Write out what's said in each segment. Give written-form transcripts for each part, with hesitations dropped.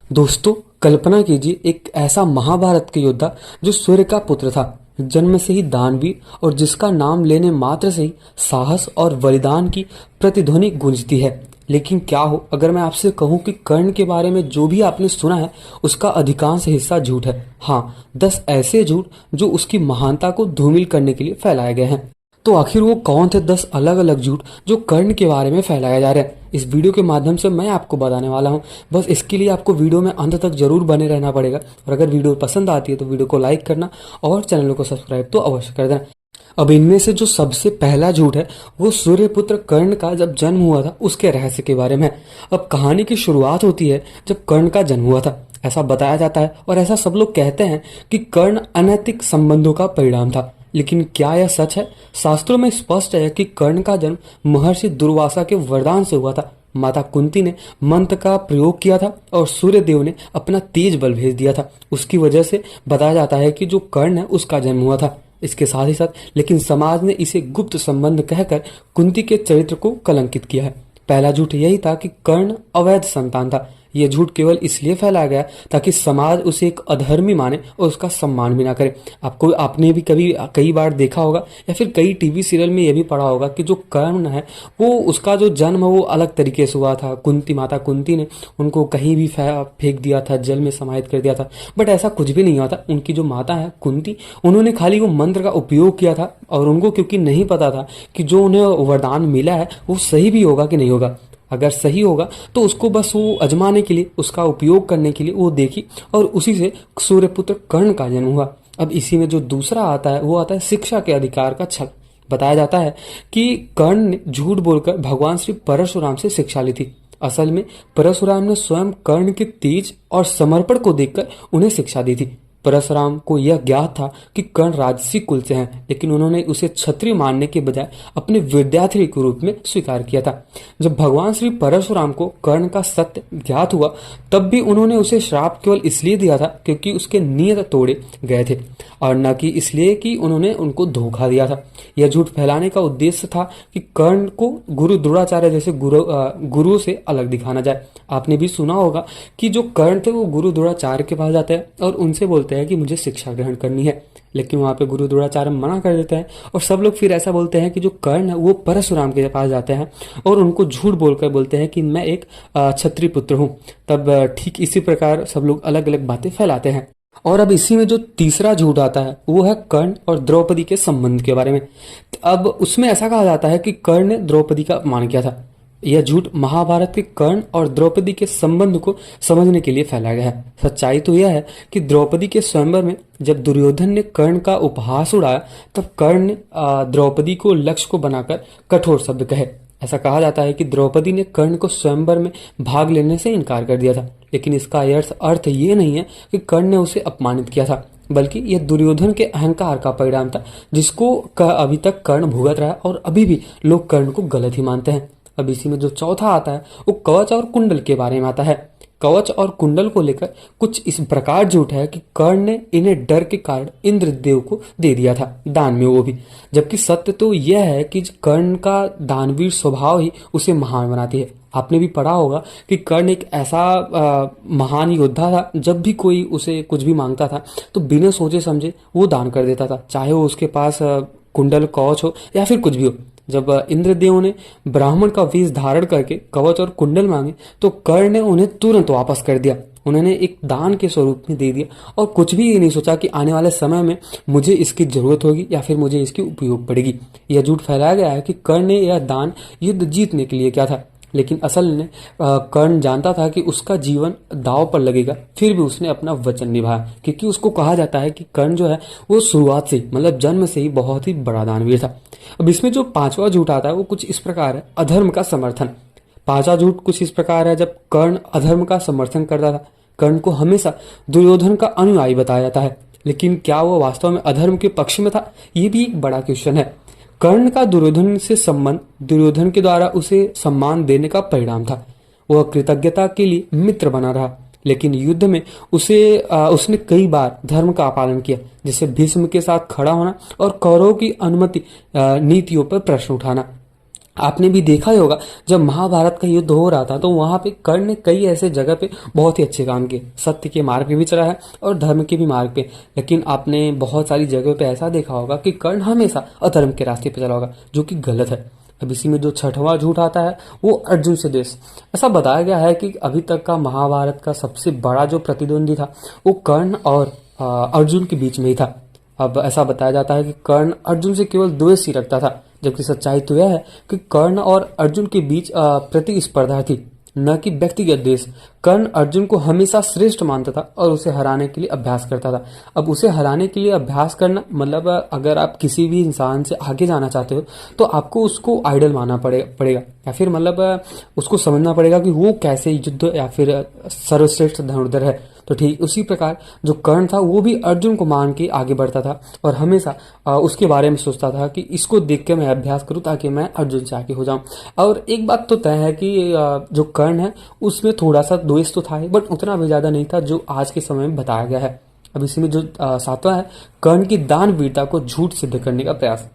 दोस्तों, कल्पना कीजिए एक ऐसा महाभारत के योद्धा जो सूर्य का पुत्र था, जन्म से ही दानवीर और जिसका नाम लेने मात्र से ही साहस और बलिदान की प्रतिध्वनि गूंजती है। लेकिन क्या हो अगर मैं आपसे कहूं कि कर्ण के बारे में जो भी आपने सुना है उसका अधिकांश हिस्सा झूठ है। हाँ, 10 ऐसे झूठ जो उसकी महानता को धूमिल करने के लिए फैलाए गए हैं। तो आखिर वो कौन थे 10 अलग अलग झूठ जो कर्ण के बारे में फैलाया जा रहा है? इस वीडियो के माध्यम से मैं आपको बताने वाला हूं। बस इसके लिए आपको वीडियो में अंत तक जरूर बने रहना पड़ेगा और अगर वीडियो पसंद आती है तो वीडियो को लाइक करना और चैनल को सब्सक्राइब तो अवश्य कर देना। अब इनमें से जो सबसे पहला झूठ है वो सूर्यपुत्र कर्ण का जब जन्म हुआ था उसके रहस्य के बारे में है। अब कहानी की शुरुआत होती है जब कर्ण का जन्म हुआ था। ऐसा बताया जाता है और ऐसा सब लोग कहते हैं कि कर्ण अनैतिक संबंधों का परिणाम था। लेकिन क्या यह सच है? शास्त्रों में स्पष्ट है कि कर्ण का जन्म महर्षि दुर्वासा के वरदान से हुआ था। माता कुंती ने मंत्र का प्रयोग किया था और सूर्य देव ने अपना तेज बल भेज दिया था। उसकी वजह से बताया जाता है कि जो कर्ण है उसका जन्म हुआ था। इसके साथ ही साथ लेकिन समाज ने इसे गुप्त संबंध कहकर कुंती के चरित्र को कलंकित किया है। पहला झूठ यही था कि कर्ण अवैध संतान था। यह झूठ केवल इसलिए फैलाया गया ताकि समाज उसे एक अधर्मी माने और उसका सम्मान भी ना करे। आपने भी कई बार देखा होगा या फिर कई टीवी सीरियल में यह भी पढ़ा होगा कि जो कर्ण है वो उसका जो जन्म है वो अलग तरीके से हुआ था। माता कुंती ने उनको कहीं भी फेंक दिया था, जल में समाहित कर दिया था। बट ऐसा कुछ भी नहीं हुआ था। उनकी जो माता है कुंती, उन्होंने खाली वो मंत्र का उपयोग किया था और उनको क्योंकि नहीं पता था कि जो उन्हें वरदान मिला है वो सही भी होगा कि नहीं होगा। अगर सही होगा तो उसको बस वो आजमाने के लिए, उसका उपयोग करने के लिए वो देखी और उसी से सूर्यपुत्र कर्ण का जन्म हुआ। अब इसी में जो दूसरा आता है वो आता है शिक्षा के अधिकार का छल। बताया जाता है कि कर्ण ने झूठ बोलकर भगवान श्री परशुराम से शिक्षा ली थी। असल में परशुराम ने स्वयं कर्ण के तेज और समर्पण को देखकर उन्हें शिक्षा दी थी। परशुराम को यह ज्ञात था कि कर्ण राजसी कुल से हैं, लेकिन उन्होंने उसे क्षत्रिय मानने के बजाय अपने विद्यार्थी के रूप में स्वीकार किया था। जब भगवान श्री परशुराम को कर्ण का सत्य ज्ञात हुआ तब भी उन्होंने उसे श्राप केवल इसलिए दिया था क्योंकि उसके नियत तोड़े गए थे और न कि इसलिए कि उन्होंने उनको धोखा दिया था। यह झूठ फैलाने का उद्देश्य था कि कर्ण को गुरु द्रोणाचार्य जैसे गुरु से अलग दिखाना जाए। आपने भी सुना होगा कि जो कर्ण थे वो गुरु द्रोणाचार्य के पास जाते हैं और उनसे बोलते हैं कि मुझे शिक्षा ग्रहण करनी है, लेकिन वहां पे गुरु द्रोणाचार्य मना कर देते हैं और सब लोग फिर ऐसा बोलते हैं कि जो कर्ण है वो परशुराम के पास जाते हैं और उनको झूठ बोलकर बोलते हैं कि मैं एक क्षत्रिय पुत्र हूं। तब ठीक इसी प्रकार सब लोग अलग अलग बातें फैलाते हैं। और अब इसी में जो तीसरा झूठ आता है वो है कर्ण और द्रौपदी के संबंध के बारे में। अब उसमें ऐसा कहा जाता है कि कर्ण ने द्रौपदी का अपमान किया था। यह झूठ महाभारत के कर्ण और द्रौपदी के संबंध को समझने के लिए फैलाया गया है। सच्चाई तो यह है कि द्रौपदी के स्वयंवर में जब दुर्योधन ने कर्ण का उपहास उड़ाया तब कर्ण ने द्रौपदी को लक्ष्य को बनाकर कठोर शब्द कहे। ऐसा कहा जाता है कि द्रौपदी ने कर्ण को स्वयंवर में भाग लेने से इनकार कर दिया था, लेकिन इसका अर्थ ये नहीं है कि कर्ण ने उसे अपमानित किया था, बल्कि यह दुर्योधन के अहंकार का परिणाम था जिसको अभी तक कर्ण भुगत रहा है और अभी भी लोग कर्ण को गलत ही मानते हैं। अब इसी में जो चौथा आता है वो कवच और कुंडल के बारे में आता है। कवच और कुंडल को लेकर कुछ इस प्रकार झूठ है कि कर्ण ने इन्हें डर के कारण इंद्रदेव को दे दिया था दान में, वो भी। जबकि सत्य तो यह है कि कर्ण का दानवीर स्वभाव ही उसे महान बनाती है। आपने भी पढ़ा होगा कि कर्ण एक ऐसा महान योद्धा था, जब भी कोई उसे कुछ भी मांगता था तो बिना सोचे समझे वो दान कर देता था, चाहे वो उसके पास कुंडल कवच हो या फिर कुछ भी हो। जब इंद्रदेव ने ब्राह्मण का वेश धारण करके कवच और कुंडल मांगे तो कर्ण ने उन्हें तुरंत वापस कर दिया। उन्होंने एक दान के स्वरूप में दे दिया और कुछ भी ये नहीं सोचा कि आने वाले समय में मुझे इसकी जरूरत होगी या फिर मुझे इसकी उपयोग पड़ेगी। यह झूठ फैलाया गया है कि कर्ण ने यह दान युद्ध जीतने के लिए किया था, लेकिन असल में कर्ण जानता था कि उसका जीवन दांव पर लगेगा, फिर भी उसने अपना वचन निभाया। क्योंकि उसको कहा जाता है कि कर्ण जो है वो शुरुआत से मतलब जन्म से ही बहुत ही बड़ा दानवीर था। अब इसमें जो पांचवा झूठ आता है वो कुछ इस प्रकार है, अधर्म का समर्थन। पांचवा झूठ कुछ इस प्रकार है, जब कर्ण अधर्म का समर्थन करता था। कर्ण को हमेशा दुर्योधन का अनुयायी बताया जाता है, लेकिन क्या वो वास्तव में अधर्म के पक्ष में था? ये भी एक बड़ा क्वेश्चन है। कर्ण का दुर्योधन से संबंध दुर्योधन के द्वारा उसे सम्मान देने का परिणाम था। वह कृतज्ञता के लिए मित्र बना रहा, लेकिन युद्ध में उसने कई बार धर्म का पालन किया, जैसे भीष्म के साथ खड़ा होना और कौरवों की अनुमति नीतियों पर प्रश्न उठाना। आपने भी देखा ही होगा जब महाभारत का युद्ध हो रहा था तो वहां पे कर्ण ने कई ऐसे जगह पे बहुत ही अच्छे काम किए, सत्य के मार्ग पे भी चला है और धर्म के भी मार्ग पे। लेकिन आपने बहुत सारी जगहों पे ऐसा देखा होगा कि कर्ण हमेशा अधर्म के रास्ते पे चला होगा, जो कि गलत है। अब इसी में जो छठवां झूठ आता है वो अर्जुन से द्वेष। ऐसा बताया गया है कि अभी तक का महाभारत का सबसे बड़ा जो प्रतिद्वंदी था वो कर्ण और अर्जुन के बीच में ही था। अब ऐसा बताया जाता है कि कर्ण अर्जुन से केवल द्वेष ही रखता था, जबकि सच्चाई तो यह है कि कर्ण और अर्जुन के बीच प्रतिस्पर्धा थी, न कि व्यक्तिगत द्वेष। कर्ण अर्जुन को हमेशा श्रेष्ठ मानता था और उसे हराने के लिए अभ्यास करता था। अब उसे हराने के लिए अभ्यास करना मतलब अगर आप किसी भी इंसान से आगे जाना चाहते हो तो आपको उसको आइडल मानना पड़ेगा या फिर मतलब उसको समझना पड़ेगा कि वो कैसे युद्ध या फिर सर्वश्रेष्ठ धनुर्धर है। तो ठीक उसी प्रकार जो कर्ण था वो भी अर्जुन को मान के आगे बढ़ता था और हमेशा उसके बारे में सोचता था कि इसको देख के मैं अभ्यास करूं ताकि मैं अर्जुन से आगे हो जाऊं। और एक बात तो तय है कि जो कर्ण है उसमें थोड़ा सा द्वेष तो था बट उतना भी ज्यादा नहीं था जो आज के समय में बताया गया है। अब इसी में जो सातवां है, कर्ण की दानवीरता को झूठ सिद्ध करने का प्रयास।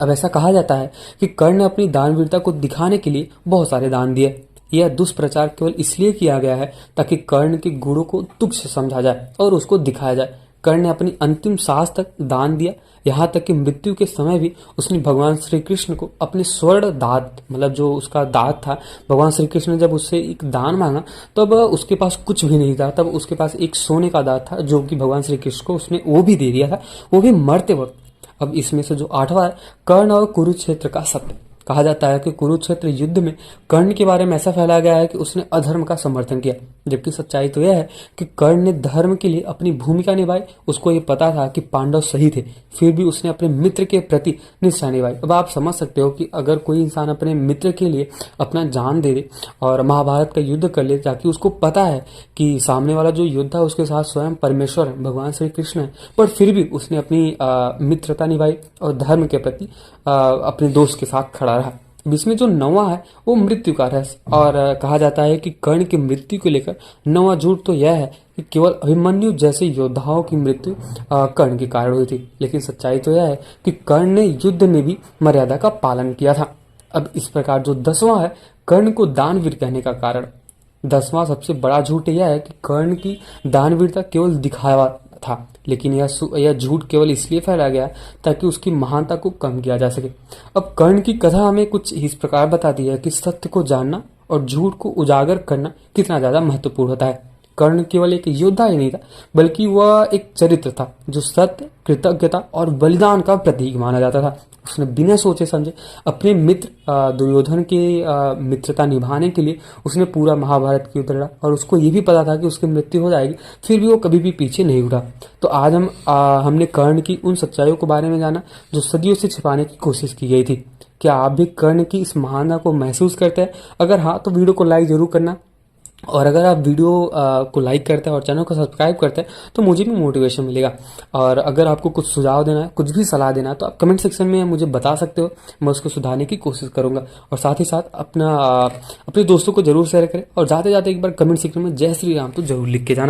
अब ऐसा कहा जाता है कि कर्ण ने अपनी दानवीरता को दिखाने के लिए बहुत सारे दान दिए। यह दुष्प्रचार केवल इसलिए किया गया है ताकि कर्ण के गुणों को तुच्छ समझा जाए और उसको दिखाया जाए। कर्ण ने अपनी अंतिम सांस तक दान दिया, यहाँ तक कि मृत्यु के समय भी उसने भगवान श्री कृष्ण को अपने स्वर्ण दात मतलब जो उसका दात था, भगवान श्री कृष्ण ने जब उससे एक दान मांगा तब उसके पास कुछ भी नहीं था, तब उसके पास एक सोने का दात था जो कि भगवान श्री कृष्ण को उसने वो भी दे दिया था, वो भी मरते वक्त। अब इसमें से जो आठवां है, कर्ण और कुरुक्षेत्र का सत्य। कहा जाता है कि कुरुक्षेत्र युद्ध में कर्ण के बारे में ऐसा फैलाया गया है कि उसने अधर्म का समर्थन किया, जबकि सच्चाई तो यह है कि कर्ण ने धर्म के लिए अपनी भूमिका निभाई। उसको ये पता था कि पांडव सही थे, फिर भी उसने अपने मित्र के प्रति निष्ठा निभाई। अब आप समझ सकते हो कि अगर कोई इंसान अपने मित्र के लिए अपना जान दे दे और महाभारत का युद्ध कर ले, ताकि उसको पता है कि सामने वाला जो योद्धा है उसके साथ स्वयं परमेश्वर भगवान श्री कृष्ण है, पर फिर भी उसने अपनी मित्रता निभाई और धर्म के प्रति अपने दोस्त के साथ खड़ा रहा। इसमें जो नौवां है वो मृत्यु का रहस्य। और कहा जाता है कि कर्ण की मृत्यु को लेकर नौवां झूठ तो यह है कि केवल अभिमन्यु जैसे योद्धाओं की मृत्यु कर्ण के कारण हुई थी, लेकिन सच्चाई तो यह है कि कर्ण ने युद्ध में भी मर्यादा का पालन किया था। अब इस प्रकार जो 10वां है, कर्ण को दानवीर कहने का कारण। 10वां सबसे बड़ा झूठ यह है कि कर्ण की दानवीरता केवल दिखावा था, लेकिन यह झूठ केवल इसलिए फैला गया ताकि उसकी महानता को कम किया जा सके। अब कर्ण की कथा हमें कुछ इस प्रकार बताती है कि सत्य को जानना और झूठ को उजागर करना कितना ज्यादा महत्वपूर्ण होता है। कर्ण केवल एक योद्धा ही नहीं था, बल्कि वह एक चरित्र था जो सत्य, कृतज्ञता और बलिदान का प्रतीक माना जाता था। उसने बिना सोचे समझे अपने मित्र दुर्योधन के मित्रता निभाने के लिए उसने पूरा महाभारत की युद्ध लड़ा और उसको ये भी पता था कि उसकी मृत्यु हो जाएगी, फिर भी वो कभी भी पीछे नहीं उठा। तो आज हमने कर्ण की उन सच्चाइयों के बारे में जाना जो सदियों से छिपाने की कोशिश की गई थी। क्या आप भी कर्ण की इस महानता को महसूस करते हैं? अगर हाँ तो वीडियो को लाइक जरूर करना, और अगर आप वीडियो को लाइक करते हैं और चैनल को सब्सक्राइब करते हैं तो मुझे भी मोटिवेशन मिलेगा। और अगर आपको कुछ सुझाव देना है, कुछ भी सलाह देना है, तो आप कमेंट सेक्शन में मुझे बता सकते हो, मैं उसको सुधारने की कोशिश करूंगा। और साथ ही साथ अपने दोस्तों को जरूर शेयर करें और जाते जाते एक बार कमेंट सेक्शन में जय श्री राम तो जरूर लिख के जाना।